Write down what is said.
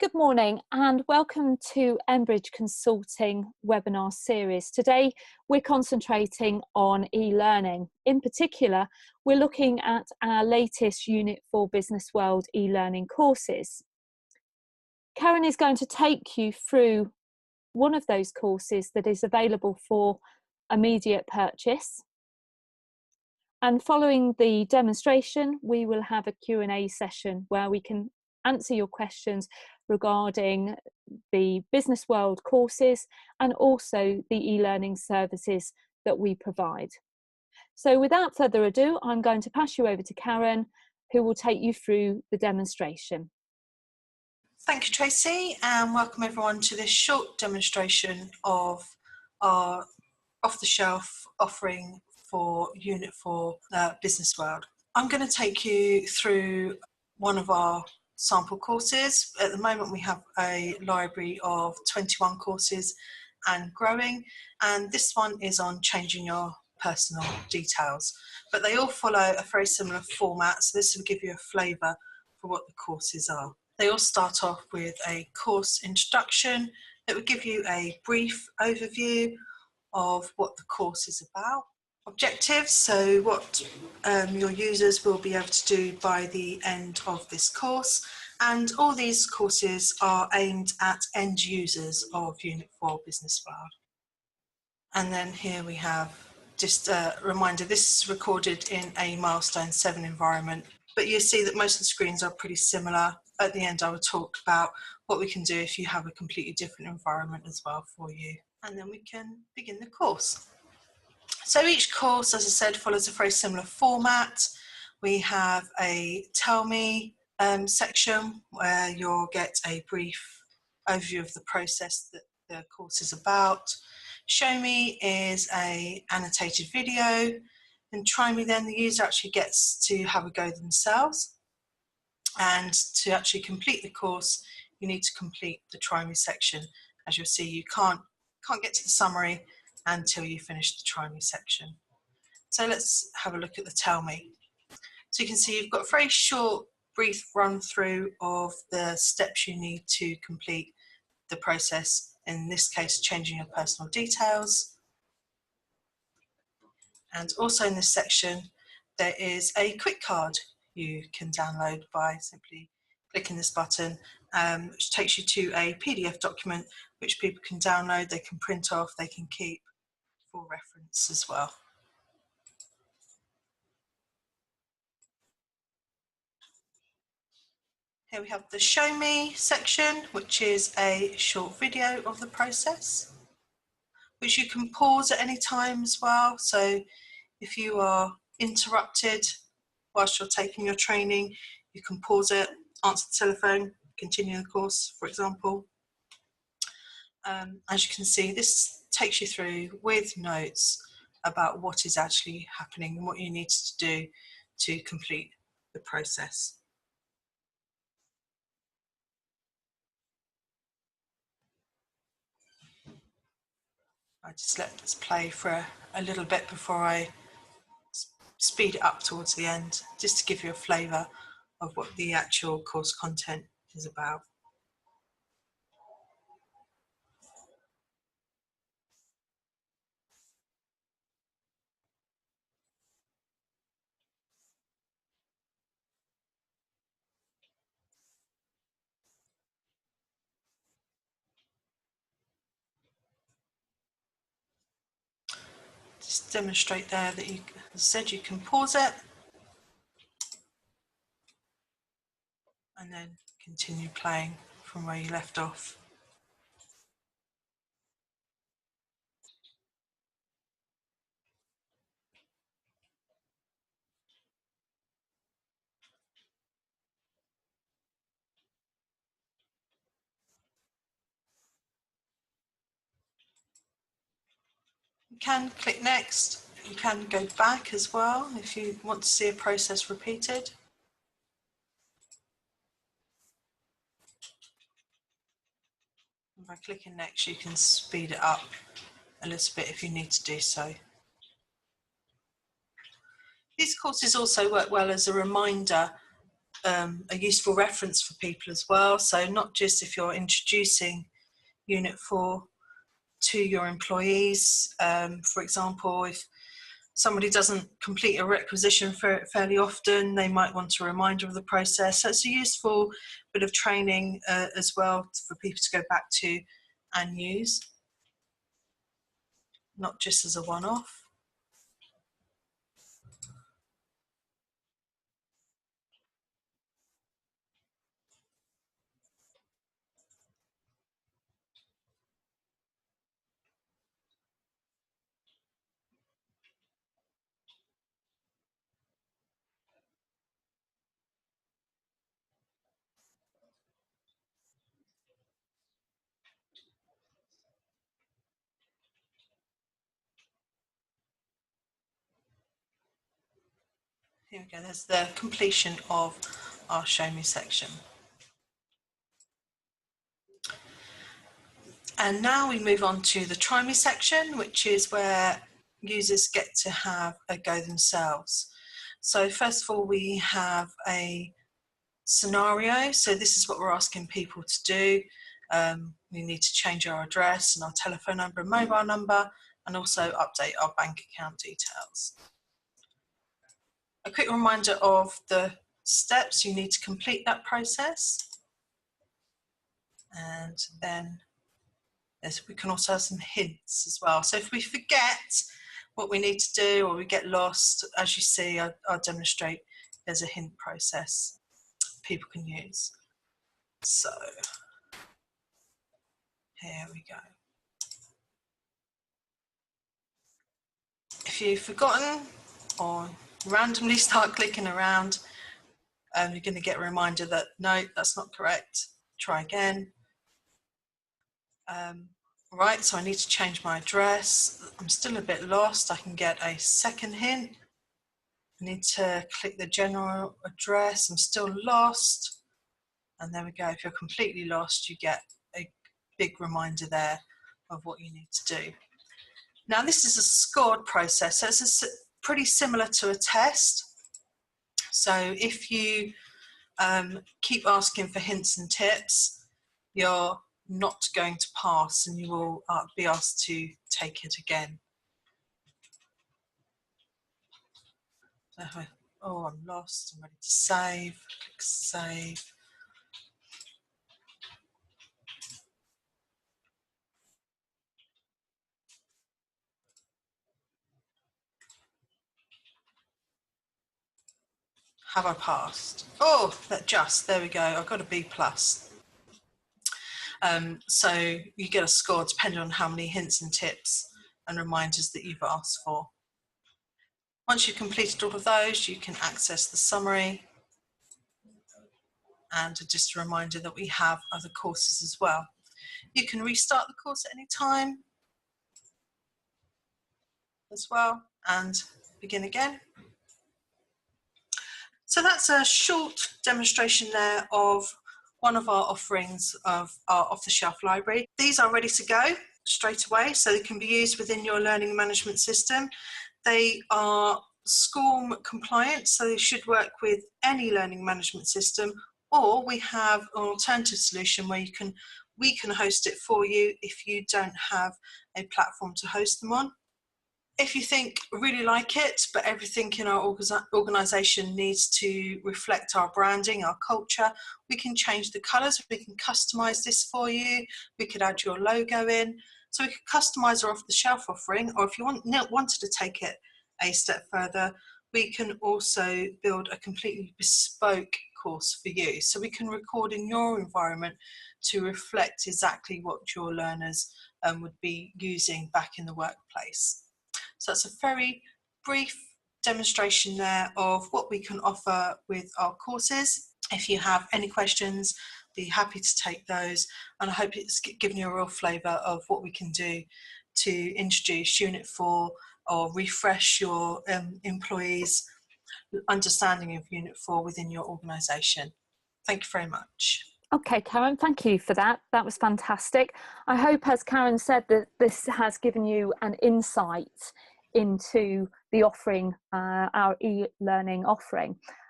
Good morning and welcome to Enbridge Consulting webinar series. Today we're concentrating on e-learning. In particular, we're looking at our latest Unit4 Business World e-learning courses. Karen is going to take you through one of those courses that is available for immediate purchase. And following the demonstration, we will have a Q&A session where we can answer your questions regarding the Business World courses and also the e-learning services that we provide. So without further ado, I'm going to pass you over to Karen, who will take you through the demonstration. Thank you, Tracy, and welcome everyone to this short demonstration of our off-the-shelf offering for Unit4 Business World. I'm going to take you through one of our sample courses. At the moment we have a library of 21 courses and growing, and this one is on changing your personal details, but they all follow a very similar format, so this will give you a flavour for what the courses are. They all start off with a course introduction that will give you a brief overview of what the course is about. Objectives, so what your users will be able to do by the end of this course, and all these courses are aimed at end users of Unit4 Business World. And then here we have just a reminder, this is recorded in a Milestone 7 environment, but you see that most of the screens are pretty similar. At the end I will talk about what we can do if you have a completely different environment as well for you, and then we can begin the course. So each course, as I said, follows a very similar format. We have a Tell Me section where you'll get a brief overview of the process that the course is about. Show Me is an annotated video, and Try Me, then the user actually gets to have a go themselves. And to actually complete the course, you need to complete the Try Me section. As you'll see, you can't get to the summary until you finish the Try Me section. So let's have a look at the Tell Me. So you can see you've got a very short, brief run through of the steps you need to complete the process, in this case changing your personal details. And also in this section there is a quick card you can download by simply clicking this button, which takes you to a PDF document which people can download, they can print off, they can keep for reference as well. Here we have the Show Me section, which is a short video of the process, which you can pause at any time as well. So if you are interrupted whilst you're taking your training, you can pause it, answer the telephone, continue the course, for example. As you can see, this takes you through with notes about what is actually happening and what you need to do to complete the process. I just let this play for a little bit before I speed it up towards the end, just to give you a flavour of what the actual course content is about. Just demonstrate there that you, as I said, you can pause it and then continue playing from where you left off. You can click next. You can go back as well if you want to see a process repeated. By clicking next, you can speed it up a little bit if you need to do so. These courses also work well as a reminder a useful reference for people as well. So not just if you're introducing Unit 4 to your employees. For example, if somebody doesn't complete a requisition fairly often, they might want a reminder of the process. So it's a useful bit of training as well for people to go back to and use, not just as a one-off. Here we go, there's the completion of our Show Me section. And now we move on to the Try Me section, which is where users get to have a go themselves. So first of all, we have a scenario. So this is what we're asking people to do. We need to change our address and our telephone number and mobile number, and also update our bank account details. A quick reminder of the steps you need to complete that process. And then we can also have some hints as well. So if we forget what we need to do or we get lost, as you see, I'll demonstrate there's a hint process people can use. So here we go. If you've forgotten or randomly start clicking around, you're going to get a reminder that no, that's not correct. Try again. Right, so I need to change my address. I'm still a bit lost. I can get a second hint. I need to click the general address. I'm still lost. And there we go. If you're completely lost, you get a big reminder there of what you need to do. Now, this is a scored process, so it's pretty similar to a test. So if you keep asking for hints and tips, you're not going to pass and you will be asked to take it again. Oh, I'm lost, I'm ready to save, click save. Have I passed? Oh, there we go, I've got a B+. So you get a score depending on how many hints and tips and reminders that you've asked for. Once you've completed all of those, you can access the summary, and just a reminder that we have other courses as well. You can restart the course at any time as well and begin again. So that's a short demonstration there of one of our offerings of our off-the-shelf library. These are ready to go straight away, so they can be used within your learning management system. They are SCORM compliant, so they should work with any learning management system, or we have an alternative solution where we can host it for you if you don't have a platform to host them on. If you really like it, but everything in our organisation needs to reflect our branding, our culture, we can change the colours, we can customise this for you, we could add your logo in. So we could customise our off-the-shelf offering, or if you wanted to take it a step further, we can also build a completely bespoke course for you. So we can record in your environment to reflect exactly what your learners would be using back in the workplace. So that's a very brief demonstration there of what we can offer with our courses. If you have any questions, be happy to take those, and I hope it's given you a real flavour of what we can do to introduce Unit 4 or refresh your employees' understanding of Unit 4 within your organisation. Thank you very much. Okay, Karen, thank you for that. That was fantastic. I hope, as Karen said, that this has given you an insight into the offering, our e-learning offering.